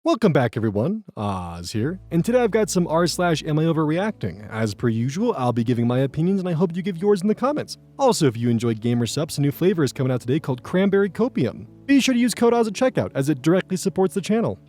Welcome back everyone, Oz here, and today I've got some r/AmIOverReacting. As per usual, I'll be giving my opinions and I hope you give yours in the comments. Also, if you enjoyed Gamer Supps, a new flavor is coming out today called Cranberry Copium. Be sure to use code Oz at checkout as it directly supports the channel.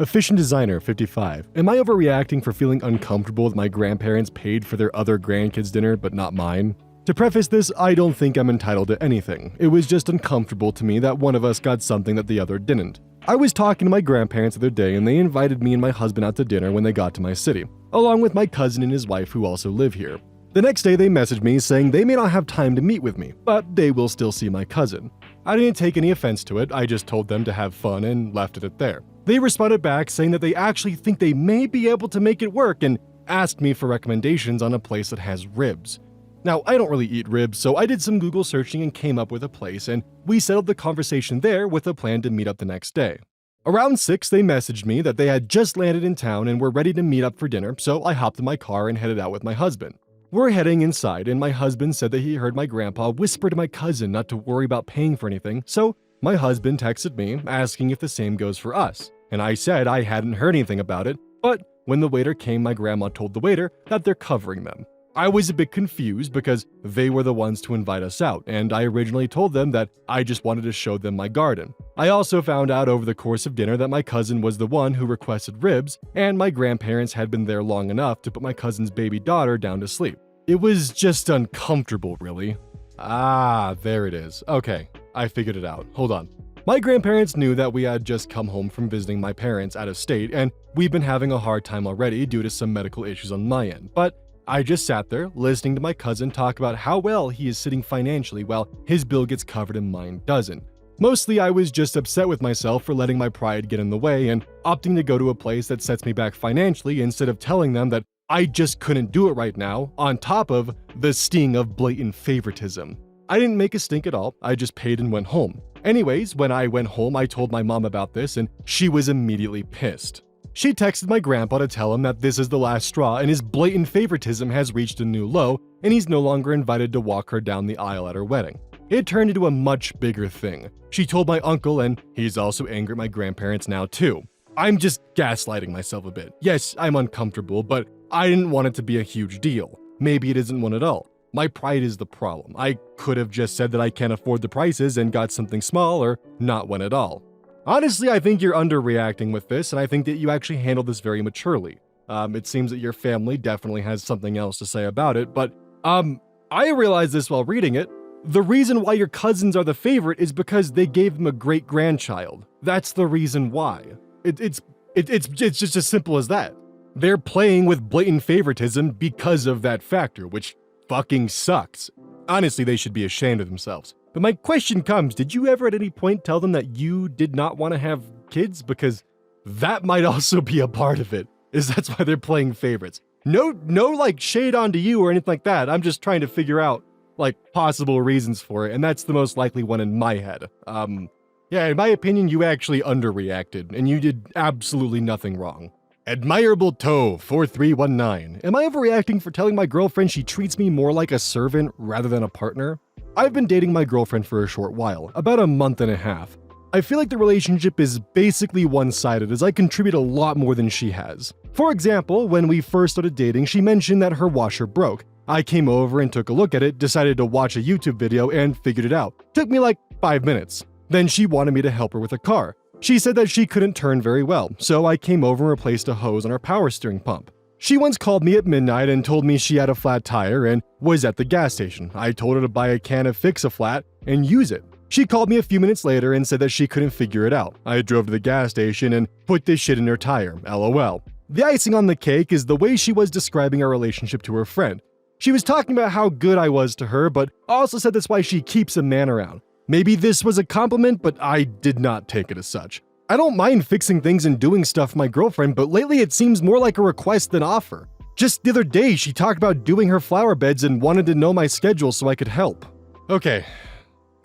Efficient Designer 55. Am I overreacting for feeling uncomfortable that my grandparents paid for their other grandkids' dinner but not mine? To preface this, I don't think I'm entitled to anything. It was just uncomfortable to me that one of us got something that the other didn't. I was talking to my grandparents the other day and they invited me and my husband out to dinner when they got to my city, along with my cousin and his wife who also live here. The next day they messaged me saying they may not have time to meet with me, but they will still see my cousin. I didn't take any offense to it, I just told them to have fun and left it at there. They responded back saying that they actually think they may be able to make it work and asked me for recommendations on a place that has ribs. Now, I don't really eat ribs, so I did some Google searching and came up with a place, and we settled the conversation there with a plan to meet up the next day. Around 6, they messaged me that they had just landed in town and were ready to meet up for dinner, so I hopped in my car and headed out with my husband. We're heading inside, and my husband said that he heard my grandpa whisper to my cousin not to worry about paying for anything, so my husband texted me asking if the same goes for us, and I said I hadn't heard anything about it, but when the waiter came, my grandma told the waiter that they're covering them. I was a bit confused because they were the ones to invite us out, and I originally told them that I just wanted to show them my garden. I also found out over the course of dinner that my cousin was the one who requested ribs, and my grandparents had been there long enough to put my cousin's baby daughter down to sleep. It was just uncomfortable, really. Ah, there it is. Okay, I figured it out. Hold on. My grandparents knew that we had just come home from visiting my parents out of state, and we've been having a hard time already due to some medical issues on my end, but I just sat there listening to my cousin talk about how well he is sitting financially while his bill gets covered and mine doesn't. Mostly I was just upset with myself for letting my pride get in the way and opting to go to a place that sets me back financially instead of telling them that I just couldn't do it right now, on top of the sting of blatant favoritism. I didn't make a stink at all, I just paid and went home. Anyways, when I went home I told my mom about this and she was immediately pissed. She texted my grandpa to tell him that this is the last straw and his blatant favoritism has reached a new low and he's no longer invited to walk her down the aisle at her wedding. It turned into a much bigger thing. She told my uncle and he's also angry at my grandparents now too. I'm just gaslighting myself a bit. Yes, I'm uncomfortable, but I didn't want it to be a huge deal. Maybe it isn't one at all. My pride is the problem. I could have just said that I can't afford the prices and got something small or not one at all. Honestly, I think you're underreacting with this, and I think that you actually handled this very maturely. It seems that your family definitely has something else to say about it, but I realized this while reading it. The reason why your cousins are the favorite is because they gave them a great-grandchild. That's the reason why. It's just as simple as that. They're playing with blatant favoritism because of that factor, which fucking sucks. Honestly, they should be ashamed of themselves. But my question comes, did you ever at any point tell them that you did not want to have kids? Because that might also be a part of it, is that's why they're playing favorites. No like shade onto you or anything like that. I'm just trying to figure out like possible reasons for it, and that's the most likely one in my head. Yeah, in my opinion, you actually underreacted, and you did absolutely nothing wrong. Admirable Toe 4319. Am I overreacting for telling my girlfriend she treats me more like a servant rather than a partner? I've been dating my girlfriend for a short while, about a month and a half. I feel like the relationship is basically one-sided as I contribute a lot more than she has. For example, when we first started dating, she mentioned that her washer broke. I came over and took a look at it, decided to watch a YouTube video, and figured it out. Took me like 5 minutes. Then she wanted me to help her with a car. She said that she couldn't turn very well, so I came over and replaced a hose on her power steering pump. She once called me at midnight and told me she had a flat tire and was at the gas station. I told her to buy a can of Fix-A-Flat and use it. She called me a few minutes later and said that she couldn't figure it out. I drove to the gas station and put this shit in her tire, LOL. The icing on the cake is the way she was describing our relationship to her friend. She was talking about how good I was to her, but also said that's why she keeps a man around. Maybe this was a compliment, but I did not take it as such. I don't mind fixing things and doing stuff for my girlfriend, but lately it seems more like a request than offer. Just the other day, she talked about doing her flower beds and wanted to know my schedule so I could help. Okay,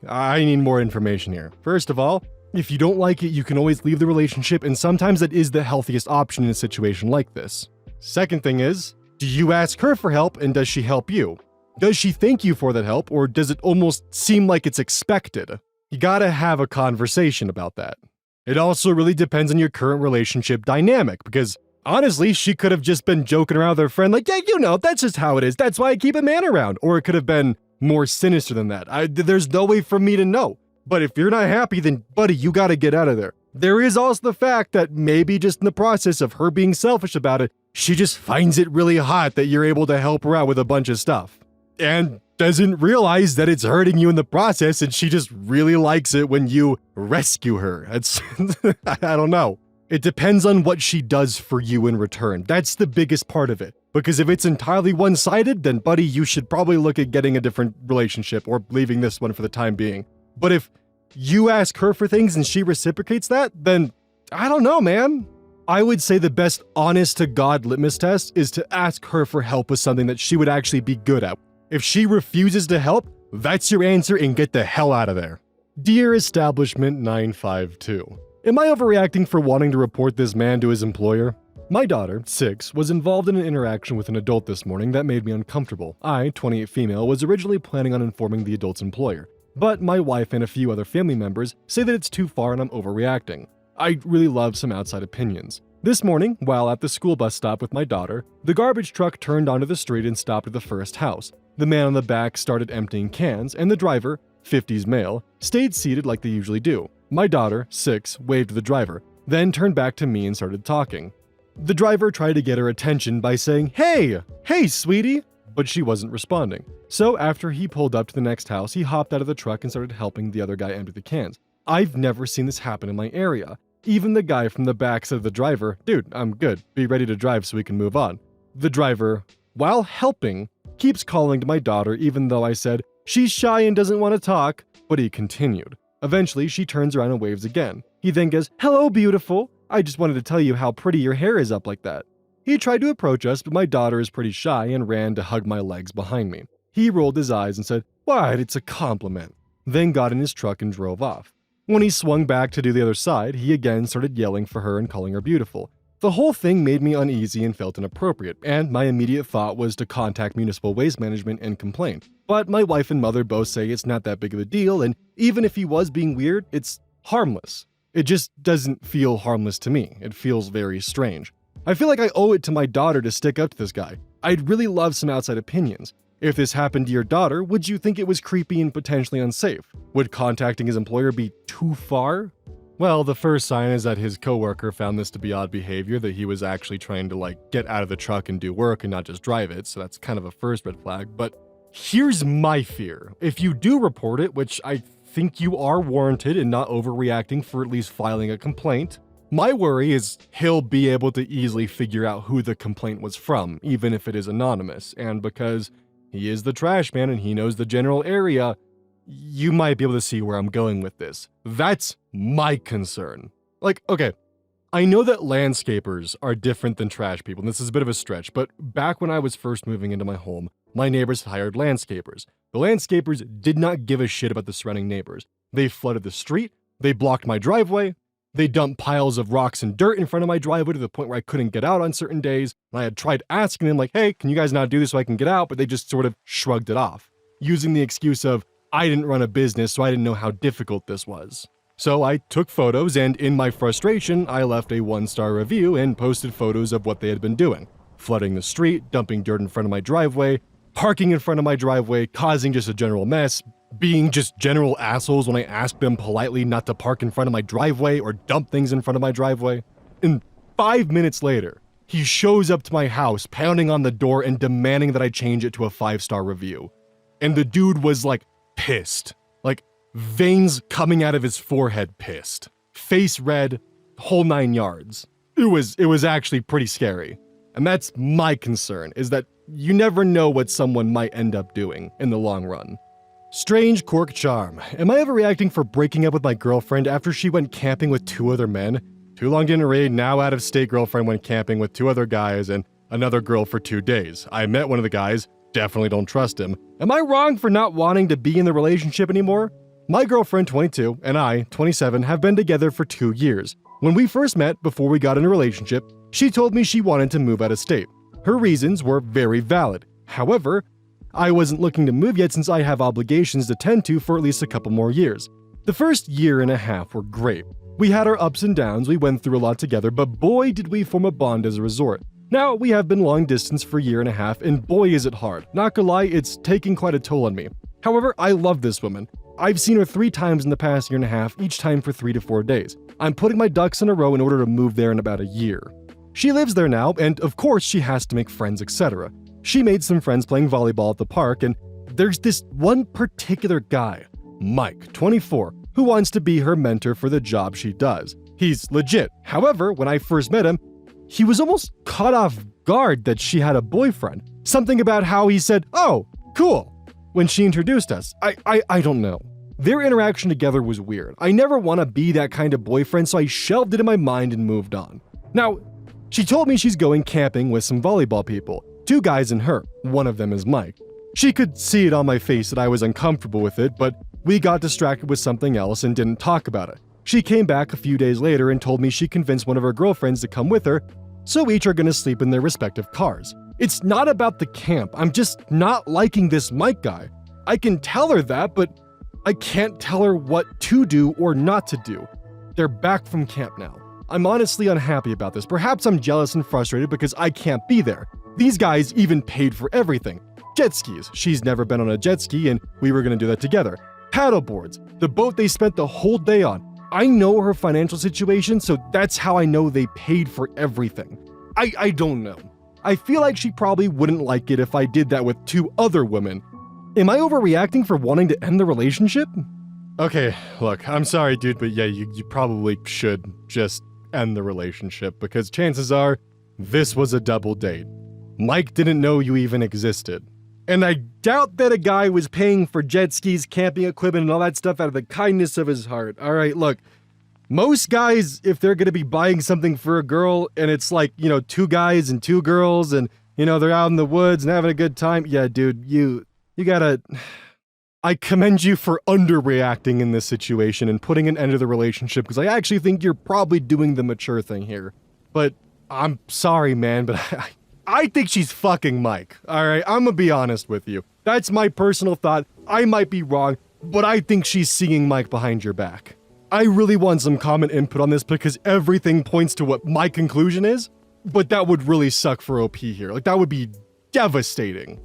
I need more information here. First of all, if you don't like it, you can always leave the relationship, and sometimes that is the healthiest option in a situation like this. Second thing is, do you ask her for help and does she help you? Does she thank you for that help, or does it almost seem like it's expected? You gotta have a conversation about that. It also really depends on your current relationship dynamic, because honestly, she could have just been joking around with her friend like, yeah, you know, that's just how it is. That's why I keep a man around. Or it could have been more sinister than that. There's no way for me to know. But if you're not happy, then buddy, you gotta get out of there. There is also the fact that maybe just in the process of her being selfish about it, she just finds it really hot that you're able to help her out with a bunch of stuff. And doesn't realize that it's hurting you in the process, and she just really likes it when you rescue her. It's, I don't know. It depends on what she does for you in return. That's the biggest part of it. Because if it's entirely one-sided, then buddy, you should probably look at getting a different relationship or leaving this one for the time being. But if you ask her for things and she reciprocates that, then I don't know, man. I would say the best honest-to-God litmus test is to ask her for help with something that she would actually be good at. If she refuses to help, that's your answer and get the hell out of there. Dear Establishment 952, am I overreacting for wanting to report this man to his employer? My daughter, 6, was involved in an interaction with an adult this morning that made me uncomfortable. I, 28 female, was originally planning on informing the adult's employer, but my wife and a few other family members say that it's too far and I'm overreacting. I really love some outside opinions. This morning, while at the school bus stop with my daughter, the garbage truck turned onto the street and stopped at the first house. The man on the back started emptying cans, and the driver, 50s male, stayed seated like they usually do. My daughter, 6, waved to the driver, then turned back to me and started talking. The driver tried to get her attention by saying, "Hey, sweetie," but she wasn't responding. So after he pulled up to the next house, he hopped out of the truck and started helping the other guy empty the cans. I've never seen this happen in my area. Even the guy from the back said to the driver, "Dude, I'm good. Be ready to drive so we can move on." The driver, while helping, keeps calling to my daughter even though I said, "She's shy and doesn't want to talk," but he continued. Eventually, she turns around and waves again. He then goes, "Hello, beautiful. I just wanted to tell you how pretty your hair is up like that." He tried to approach us, but my daughter is pretty shy and ran to hug my legs behind me. He rolled his eyes and said, "What? It's a compliment," then got in his truck and drove off. When he swung back to do the other side, he again started yelling for her and calling her beautiful. The whole thing made me uneasy and felt inappropriate, and my immediate thought was to contact municipal waste management and complain. But my wife and mother both say it's not that big of a deal, and even if he was being weird, it's harmless. It just doesn't feel harmless to me. It feels very strange. I feel like I owe it to my daughter to stick up to this guy. I'd really love some outside opinions. If this happened to your daughter, would you think it was creepy and potentially unsafe? Would contacting his employer be too far? Well, the first sign is that his coworker found this to be odd behavior, that he was actually trying to get out of the truck and do work and not just drive it, so that's kind of a first red flag. But here's my fear. If you do report it, which I think you are warranted in not overreacting for at least filing a complaint, my worry is he'll be able to easily figure out who the complaint was from, even if it is anonymous, and because he is the trash man and he knows the general area, you might be able to see where I'm going with this. That's my concern. Okay, I know that landscapers are different than trash people, and this is a bit of a stretch, but back when I was first moving into my home, my neighbors hired landscapers. The landscapers did not give a shit about the surrounding neighbors. They flooded the street, they blocked my driveway, they dumped piles of rocks and dirt in front of my driveway to the point where I couldn't get out on certain days, and I had tried asking them hey, can you guys not do this so I can get out, but they just sort of shrugged it off, using the excuse of, I didn't run a business, so I didn't know how difficult this was. So I took photos, and in my frustration, I left a 1-star review and posted photos of what they had been doing. Flooding the street, dumping dirt in front of my driveway, parking in front of my driveway, causing just a general mess, being just general assholes when I asked them politely not to park in front of my driveway or dump things in front of my driveway. And 5 minutes later, he shows up to my house, pounding on the door and demanding that I change it to a 5-star review. And the dude was pissed. Veins coming out of his forehead pissed. Face red, whole 9 yards. It was actually pretty scary. And that's my concern, is that you never know what someone might end up doing in the long run. Strange Cork Charm. Am I overreacting for breaking up with my girlfriend after she went camping with 2 other men? Too long didn't read, now out-of-state girlfriend went camping with 2 other guys and another girl for 2 days. I met one of the guys, definitely don't trust him. Am I wrong for not wanting to be in the relationship anymore? My girlfriend, 22, and I, 27, have been together for 2 years. When we first met, before we got in a relationship, she told me she wanted to move out of state. Her reasons were very valid. However, I wasn't looking to move yet since I have obligations to tend to for at least a couple more years. The first year and a half were great. We had our ups and downs, we went through a lot together, but boy did we form a bond as a resort. Now, we have been long distance for a year and a half, and boy is it hard. Not gonna lie, it's taking quite a toll on me. However, I love this woman. I've seen her 3 times in the past year and a half, each time for 3 to 4 days. I'm putting my ducks in a row in order to move there in about a year. She lives there now, and of course she has to make friends, etc. She made some friends playing volleyball at the park, and there's this one particular guy, Mike, 24, who wants to be her mentor for the job she does. He's legit. However, when I first met him, he was almost caught off guard that she had a boyfriend. Something about how he said, "Oh, cool," when she introduced us. I don't know. Their interaction together was weird. I never want to be that kind of boyfriend, so I shelved it in my mind and moved on. Now, she told me she's going camping with some volleyball people. 2 guys and her. One of them is Mike. She could see it on my face that I was uncomfortable with it, but we got distracted with something else and didn't talk about it. She came back a few days later and told me she convinced one of her girlfriends to come with her, so each are gonna sleep in their respective cars. It's not about the camp, I'm just not liking this Mike guy. I can tell her that, but I can't tell her what to do or not to do. They're back from camp now. I'm honestly unhappy about this. Perhaps I'm jealous and frustrated because I can't be there. These guys even paid for everything. Jet skis. She's never been on a jet ski and we were gonna do that together. Paddle boards. The boat they spent the whole day on. I know her financial situation, so that's how I know they paid for everything. I don't know. I feel like she probably wouldn't like it if I did that with 2 other women. Am I overreacting for wanting to end the relationship? Okay, look, I'm sorry, dude, but yeah, you probably should just end the relationship because chances are this was a double date. Mike didn't know you even existed. And I doubt that a guy was paying for jet skis, camping equipment, and all that stuff out of the kindness of his heart. All right, look, most guys, if they're going to be buying something for a girl and it's like, 2 guys and 2 girls and, they're out in the woods and having a good time. Yeah, dude, you gotta... I commend you for underreacting in this situation and putting an end to the relationship because I actually think you're probably doing the mature thing here. But I'm sorry, man, but I think she's fucking Mike, alright? I'm gonna be honest with you. That's my personal thought. I might be wrong, but I think she's seeing Mike behind your back. I really want some comment input on this because everything points to what my conclusion is, but that would really suck for OP here. Like, that would be devastating.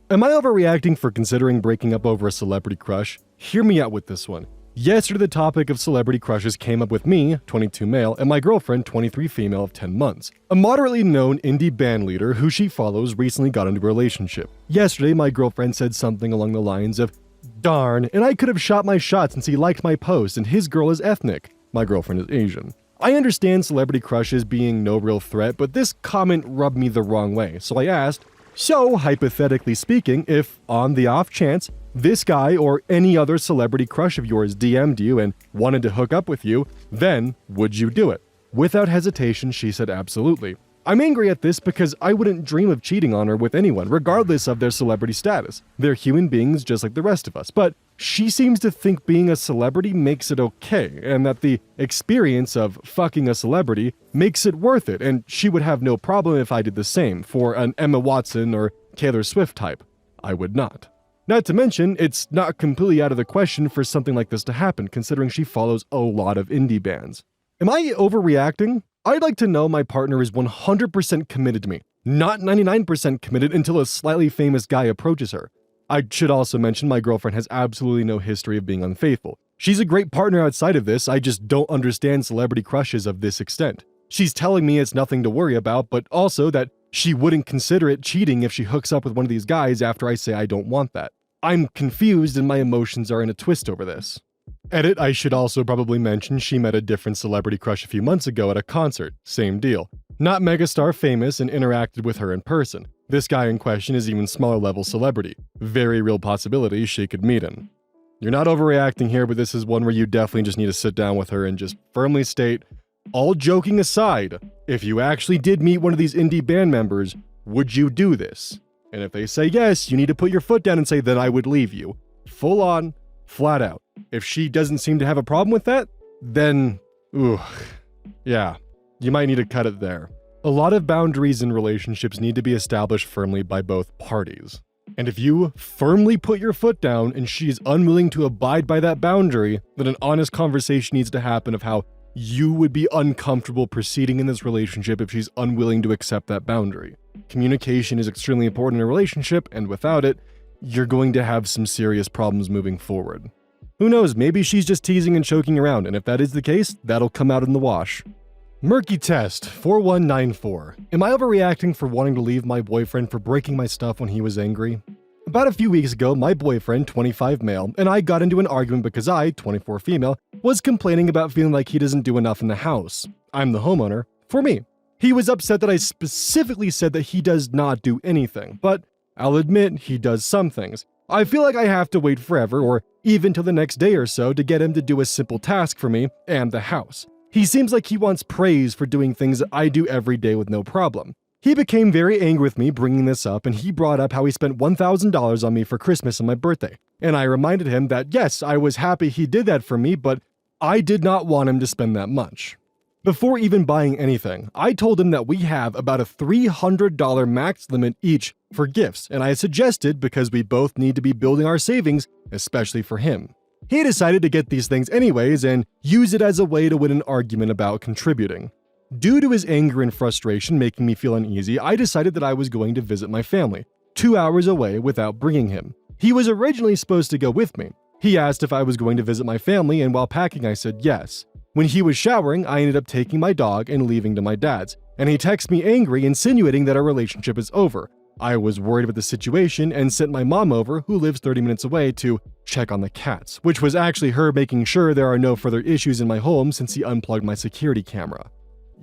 Am I overreacting for considering breaking up over a celebrity crush? Hear me out with this one. Yesterday, the topic of celebrity crushes came up with me, 22 male, and my girlfriend, 23 female of 10 months. A moderately known indie band leader who she follows recently got into a relationship. Yesterday, my girlfriend said something along the lines of, "Darn, and I could have shot my shot since he liked my post and his girl is ethnic." My girlfriend is Asian. I understand celebrity crushes being no real threat, but this comment rubbed me the wrong way, so I asked, so, hypothetically speaking, if, on the off chance, this guy or any other celebrity crush of yours DM'd you and wanted to hook up with you, then would you do it? Without hesitation, she said absolutely. I'm angry at this because I wouldn't dream of cheating on her with anyone, regardless of their celebrity status. They're human beings just like the rest of us, but she seems to think being a celebrity makes it okay, and that the experience of fucking a celebrity makes it worth it, and she would have no problem if I did the same for an Emma Watson or Taylor Swift type. I would not. Not to mention, it's not completely out of the question for something like this to happen, considering she follows a lot of indie bands. Am I overreacting? I'd like to know my partner is 100% committed to me, not 99% committed until a slightly famous guy approaches her. I should also mention my girlfriend has absolutely no history of being unfaithful. She's a great partner outside of this, I just don't understand celebrity crushes of this extent. She's telling me it's nothing to worry about, but also that she wouldn't consider it cheating if she hooks up with one of these guys after I say I don't want that. I'm confused and my emotions are in a twist over this. Edit, I should also probably mention she met a different celebrity crush a few months ago at a concert. Same deal. Not megastar famous and interacted with her in person. This guy in question is even smaller level celebrity. Very real possibility she could meet him. You're not overreacting here, but this is one where you definitely just need to sit down with her and just firmly state, all joking aside, if you actually did meet one of these indie band members, would you do this? And if they say yes, you need to put your foot down and say, then I would leave you. Full on, flat out. If she doesn't seem to have a problem with that, then, yeah, you might need to cut it there. A lot of boundaries in relationships need to be established firmly by both parties. And if you firmly put your foot down and she is unwilling to abide by that boundary, then an honest conversation needs to happen of how you would be uncomfortable proceeding in this relationship if she's unwilling to accept that boundary. Communication is extremely important in a relationship, and without it, you're going to have some serious problems moving forward. Who knows, maybe she's just teasing and choking around, and if that is the case, that'll come out in the wash. Murky Test 4194. Am I overreacting for wanting to leave my boyfriend for breaking my stuff when he was angry? About a few weeks ago, my boyfriend, 25 male, and I got into an argument because I, 24 female, was complaining about feeling like he doesn't do enough in the house. I'm the homeowner, for me. He was upset that I specifically said that he does not do anything, but I'll admit he does some things. I feel like I have to wait forever, or even till the next day or so, to get him to do a simple task for me and the house. He seems like he wants praise for doing things that I do every day with no problem. He became very angry with me bringing this up, and he brought up how he spent $1,000 on me for Christmas and my birthday. And I reminded him that yes, I was happy he did that for me, but I did not want him to spend that much. Before even buying anything, I told him that we have about a $300 max limit each for gifts, and I suggested because we both need to be building our savings, especially for him. He decided to get these things anyways and use it as a way to win an argument about contributing. Due to his anger and frustration making me feel uneasy, I decided that I was going to visit my family, 2 hours away without bringing him. He was originally supposed to go with me. He asked if I was going to visit my family, and while packing I said yes. When he was showering, I ended up taking my dog and leaving to my dad's, and he texted me angry, insinuating that our relationship is over. I was worried about the situation and sent my mom over, who lives 30 minutes away, to check on the cats, which was actually her making sure there are no further issues in my home since he unplugged my security camera.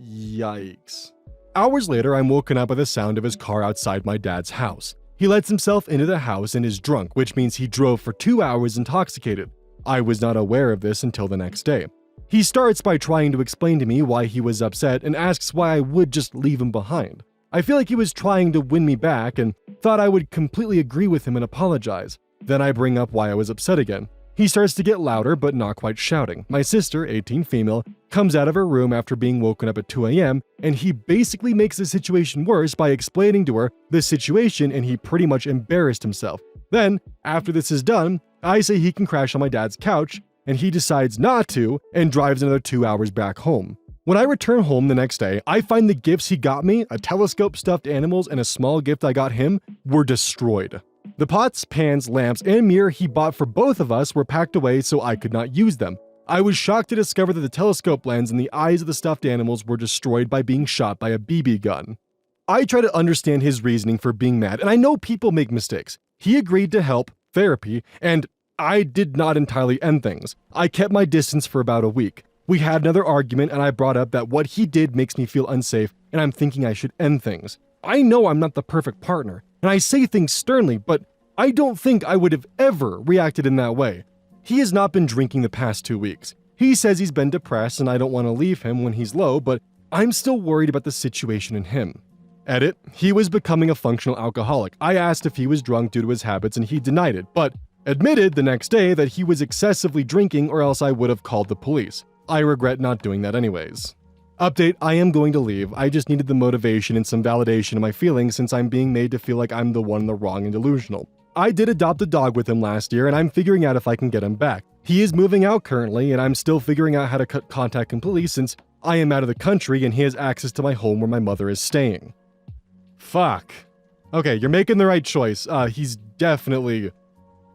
Yikes. Hours later, I'm woken up by the sound of his car outside my dad's house. He lets himself into the house and is drunk, which means he drove for 2 hours intoxicated. I was not aware of this until the next day. He starts by trying to explain to me why he was upset and asks why I would just leave him behind. I feel like he was trying to win me back and thought I would completely agree with him and apologize. Then I bring up why I was upset again. He starts to get louder, but not quite shouting. My sister, 18 female, comes out of her room after being woken up at 2 a.m., and he basically makes the situation worse by explaining to her the situation, and he pretty much embarrassed himself. Then, after this is done, I say he can crash on my dad's couch, and he decides not to and drives another 2 hours back home. When I return home the next day, I find the gifts he got me, a telescope, stuffed animals, and a small gift I got him, were destroyed. The pots, pans, lamps, and mirror he bought for both of us were packed away so I could not use them. I was shocked to discover that the telescope lens and the eyes of the stuffed animals were destroyed by being shot by a BB gun. I try to understand his reasoning for being mad, and I know people make mistakes. He agreed to help, therapy, and I did not entirely end things. I kept my distance for about a week. We had another argument, and I brought up that what he did makes me feel unsafe, and I'm thinking I should end things. I know I'm not the perfect partner, and I say things sternly, but I don't think I would have ever reacted in that way. He has not been drinking the past 2 weeks. He says he's been depressed and I don't want to leave him when he's low, but I'm still worried about the situation in him. Edit, he was becoming a functional alcoholic. I asked if he was drunk due to his habits and he denied it, but admitted the next day that he was excessively drinking or else I would have called the police. I regret not doing that anyways. Update, I am going to leave. I just needed the motivation and some validation of my feelings since I'm being made to feel like I'm the one in the wrong and delusional. I did adopt a dog with him last year and I'm figuring out if I can get him back. He is moving out currently and I'm still figuring out how to cut contact completely since I am out of the country and he has access to my home where my mother is staying. Fuck. Okay, you're making the right choice. He's definitely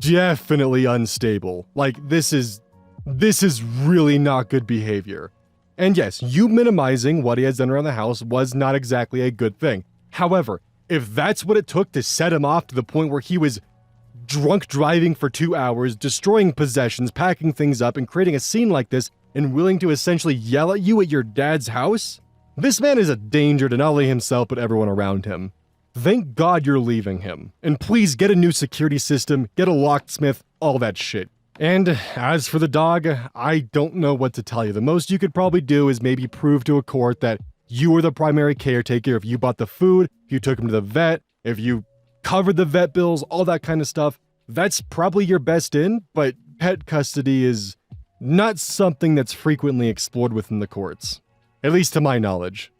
unstable. Like, this is really not good behavior. And yes, you minimizing what he has done around the house was not exactly a good thing. However, if that's what it took to set him off to the point where he was drunk driving for 2 hours, destroying possessions, packing things up, and creating a scene like this, and willing to essentially yell at you at your dad's house, this man is a danger to not only himself but everyone around him. Thank God you're leaving him. And please get a new security system, get a locksmith, all that shit. And as for the dog, I don't know what to tell you. The most you could probably do is maybe prove to a court that you were the primary caretaker if you bought the food, if you took him to the vet, if you covered the vet bills, all that kind of stuff. That's probably your best in, but pet custody is not something that's frequently explored within the courts. At least to my knowledge.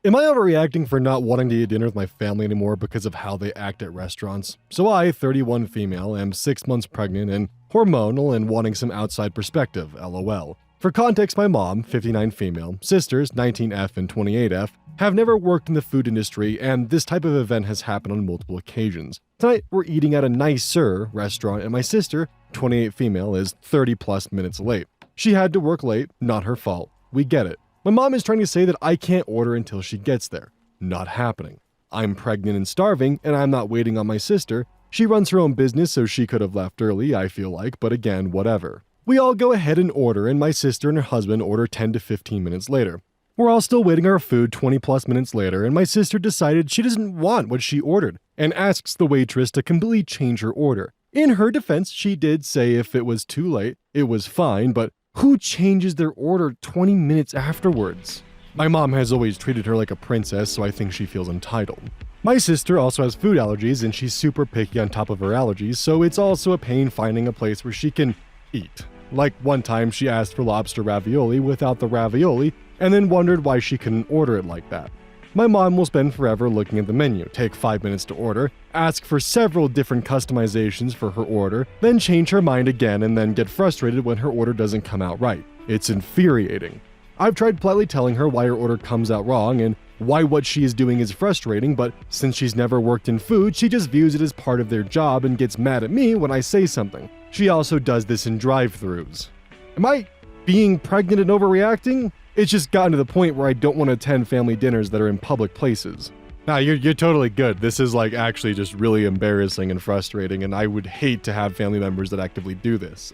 Am I overreacting for not wanting to eat dinner with my family anymore because of how they act at restaurants? So I, 31 female, am 6 months pregnant and hormonal and wanting some outside perspective, lol. For context, my mom, 59 female, sisters, 19F and 28F, have never worked in the food industry, and this type of event has happened on multiple occasions. Tonight, we're eating at a nicer restaurant, and my sister, 28 female, is 30 plus minutes late. She had to work late, not her fault. We get it. My mom is trying to say that I can't order until she gets there. Not happening. I'm pregnant and starving, and I'm not waiting on my sister. She runs her own business, so she could have left early, I feel like, but again, whatever. We all go ahead and order, and my sister and her husband order 10 to 15 minutes later. We're all still waiting our food 20 plus minutes later, and my sister decided she doesn't want what she ordered, and asks the waitress to completely change her order. In her defense, she did say if it was too late, it was fine, but who changes their order 20 minutes afterwards? My mom has always treated her like a princess, so I think she feels entitled. My sister also has food allergies, and she's super picky on top of her allergies, so it's also a pain finding a place where she can eat. Like one time she asked for lobster ravioli without the ravioli, and then wondered why she couldn't order it like that. My mom will spend forever looking at the menu, take 5 minutes to order, ask for several different customizations for her order, then change her mind again and then get frustrated when her order doesn't come out right. It's infuriating. I've tried politely telling her why her order comes out wrong and why what she is doing is frustrating, but since she's never worked in food, she just views it as part of their job and gets mad at me when I say something. She also does this in drive-thrus. Am I being pregnant and overreacting? It's just gotten to the point where I don't want to attend family dinners that are in public places. Nah, you're totally good. This is like actually just really embarrassing and frustrating, and I would hate to have family members that actively do this.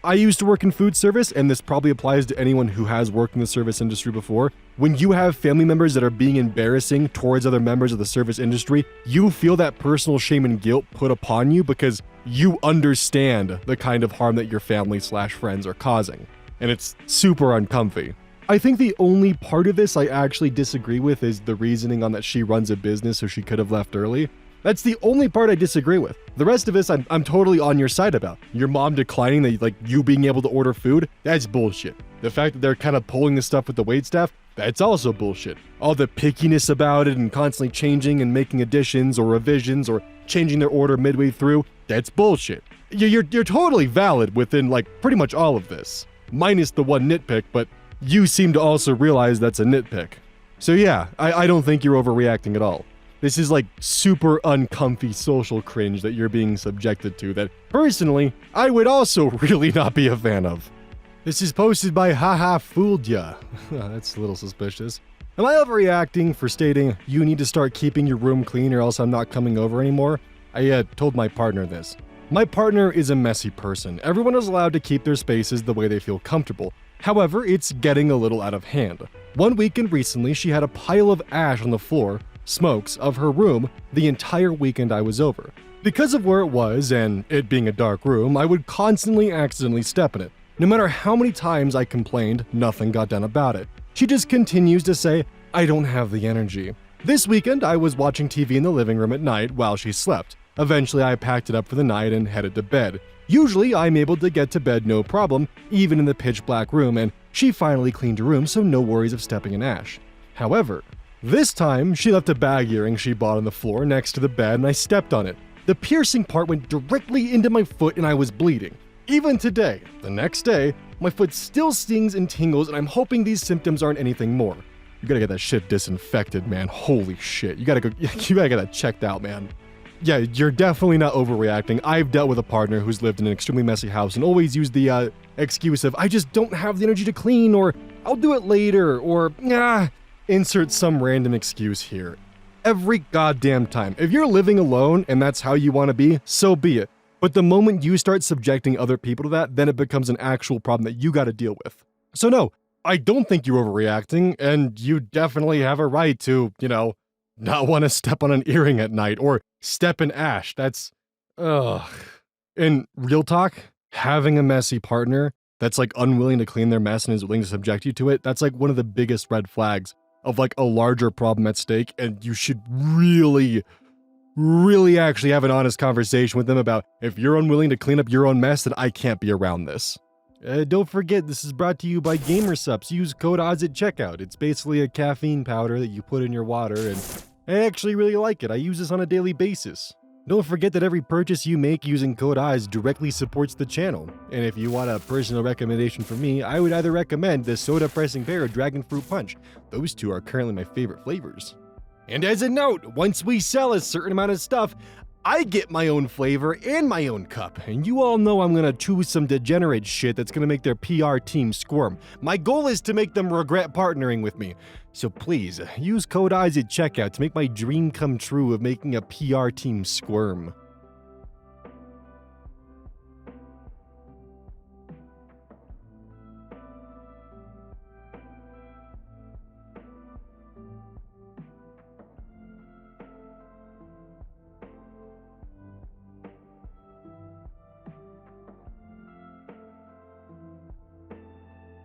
I used to work in food service, and this probably applies to anyone who has worked in the service industry before. When you have family members that are being embarrassing towards other members of the service industry, you feel that personal shame and guilt put upon you because you understand the kind of harm that your family/friends are causing. And it's super uncomfy. I think the only part of this I actually disagree with is the reasoning on that she runs a business so she could have left early. That's the only part I disagree with. The rest of this I'm totally on your side about. Your mom declining that, like, you being able to order food, that's bullshit. The fact that they're kind of pulling this stuff with the waitstaff, that's also bullshit. All the pickiness about it and constantly changing and making additions or revisions or changing their order midway through, that's bullshit. You're totally valid within, like, pretty much all of this. Minus the one nitpick, but you seem to also realize that's a nitpick. So yeah, I don't think you're overreacting at all. This is like super uncomfy social cringe that you're being subjected to that, personally, I would also really not be a fan of. This is posted by Haha Fooled Ya. That's a little suspicious. Am I overreacting for stating, you need to start keeping your room clean or else I'm not coming over anymore? I told my partner this. My partner is a messy person. Everyone is allowed to keep their spaces the way they feel comfortable. However, it's getting a little out of hand. One weekend recently, she had a pile of ash on the floor, smokes, of her room the entire weekend I was over. Because of where it was, and it being a dark room, I would constantly accidentally step in it. No matter how many times I complained, nothing got done about it. She just continues to say, I don't have the energy. This weekend, I was watching TV in the living room at night while she slept. Eventually, I packed it up for the night and headed to bed. Usually, I'm able to get to bed no problem, even in the pitch black room, and she finally cleaned her room, so no worries of stepping in ash. However, this time, she left a bag earring she bought on the floor next to the bed and I stepped on it. The piercing part went directly into my foot and I was bleeding. Even today, the next day, my foot still stings and tingles and I'm hoping these symptoms aren't anything more. You gotta get that shit disinfected, man. Holy shit. You gotta get that checked out, man. Yeah, you're definitely not overreacting. I've dealt with a partner who's lived in an extremely messy house and always used the excuse of, I just don't have the energy to clean, or I'll do it later, or insert some random excuse here. Every goddamn time. If you're living alone and that's how you want to be, so be it. But the moment you start subjecting other people to that, then it becomes an actual problem that you gotta deal with. So no, I don't think you're overreacting, and you definitely have a right to, not want to step on an earring at night or step in ash. That's, ugh. In real talk, having a messy partner that's like unwilling to clean their mess and is willing to subject you to it, that's like one of the biggest red flags of like a larger problem at stake, and you should really actually have an honest conversation with them about, if you're unwilling to clean up your own mess, then I can't be around this. Don't forget, this is brought to you by GamerSupps. Use code ODDS at checkout. It's basically a caffeine powder that you put in your water, and I actually really like it. I use this on a daily basis. Don't forget that every purchase you make using code EYES directly supports the channel. And if you want a personal recommendation from me, I would either recommend the Soda Pressing Pear or Dragon Fruit Punch. Those two are currently my favorite flavors. And as a note, once we sell a certain amount of stuff, I get my own flavor and my own cup, and you all know I'm gonna choose some degenerate shit that's gonna make their PR team squirm. My goal is to make them regret partnering with me. So please, use code EYES at checkout to make my dream come true of making a PR team squirm.